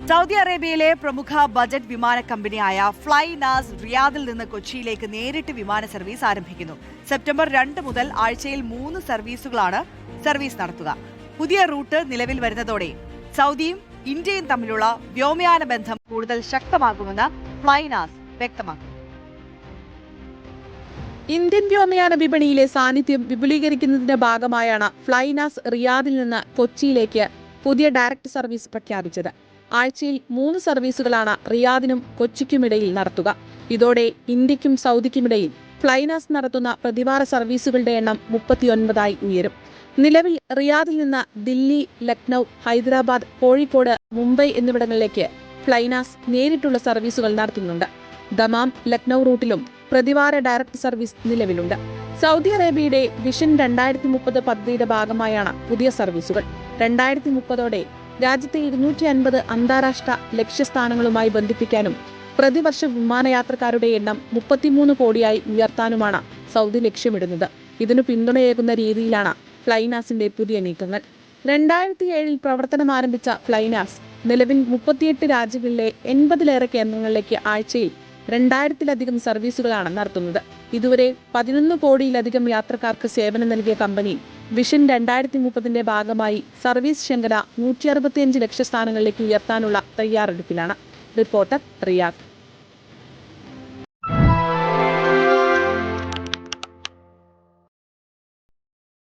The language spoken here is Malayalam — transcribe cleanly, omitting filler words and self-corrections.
സൗദി അറേബ്യയിലെ പ്രമുഖ ബജറ്റ് വിമാന കമ്പനിയായ ഫ്ലൈനാസ് റിയാദിൽ നിന്ന് കൊച്ചിയിലേക്ക് നേരിട്ട് വിമാന സർവീസ് ആരംഭിക്കുന്നു. സെപ്റ്റംബർ 2 മുതൽ ആഴ്ചയിൽ 3 സർവീസുകളാണ് സർവീസ് നടത്തുക. പുതിയ റൂട്ട് നിലവിൽ വരുന്നതോടെ സൗദിയും ഇന്ത്യയും തമ്മിലുള്ള വ്യോമയാന ബന്ധം കൂടുതൽ ശക്തമാകുമെന്ന് ഫ്ലൈനാസ് വ്യക്തമാക്കുന്നു. ഇന്ത്യൻ വ്യോമയാന വിപണിയിലെ സാന്നിധ്യം വിപുലീകരിക്കുന്നതിന്റെ ഭാഗമായാണ് ഫ്ലൈനാസ് റിയാദിൽ നിന്ന് കൊച്ചിയിലേക്ക് പുതിയ ഡയറക്ട് സർവീസ് പ്രഖ്യാപിച്ചത്. ആഴ്ചയിൽ 3 സർവീസുകളാണ് റിയാദിനും കൊച്ചിക്കുമിടയിൽ നടത്തുക. ഇതോടെ ഇന്ത്യക്കും സൗദിക്കുമിടയിൽ ഫ്ലൈനാസ് നടത്തുന്ന പ്രതിവാര സർവീസുകളുടെ എണ്ണം 39ആയി ഉയരും. നിലവിൽ റിയാദിൽ നിന്ന് ദില്ലി, ലക്നൗ, ഹൈദരാബാദ്, കോഴിക്കോട്, മുംബൈ എന്നിവിടങ്ങളിലേക്ക് ഫ്ലൈനാസ് നേരിട്ടുള്ള സർവീസുകൾ നടത്തുന്നുണ്ട്. ദമാം, ലക്നൗ റൂട്ടിലും പ്രതിവാര ഡയറക്ട് സർവീസ് നിലവിലുണ്ട്. സൗദി അറേബ്യയുടെ വിഷൻ 2030 പദ്ധതിയുടെ ഭാഗമായാണ് പുതിയ സർവീസുകൾ. 2030ഓടെ രാജ്യത്തെ 250 അന്താരാഷ്ട്ര ലക്ഷ്യസ്ഥാനങ്ങളുമായി ബന്ധിപ്പിക്കാനും പ്രതിവർഷ വിമാനയാത്രക്കാരുടെ എണ്ണം 33 കോടിയായി ഉയർത്താനുമാണ് സൗദി ലക്ഷ്യമിടുന്നത്. ഇതിനു പിന്തുണയേകുന്ന രീതിയിലാണ് ഫ്ലൈനാസിന്റെ പുതിയ നീക്കങ്ങൾ. 2007 പ്രവർത്തനം ആരംഭിച്ച ഫ്ലൈനാസ് നിലവിൽ 38 രാജ്യങ്ങളിലെ 80ലേറെ കേന്ദ്രങ്ങളിലേക്ക് ആഴ്ചയിൽ 2000-ലധികം സർവീസുകളാണ് നടത്തുന്നത്. ഇതുവരെ 11 കോടിയിലധികം യാത്രക്കാർക്ക് സേവനം നൽകിയ കമ്പനി വിഷൻ 2030ന്റെ ഭാഗമായി സർവീസ് ശൃംഖല 165 ലക്ഷ്യസ്ഥാനങ്ങളിലേക്ക് ഉയർത്താനുള്ള തയ്യാറെടുപ്പിലാണ്. Reporter Riyadh.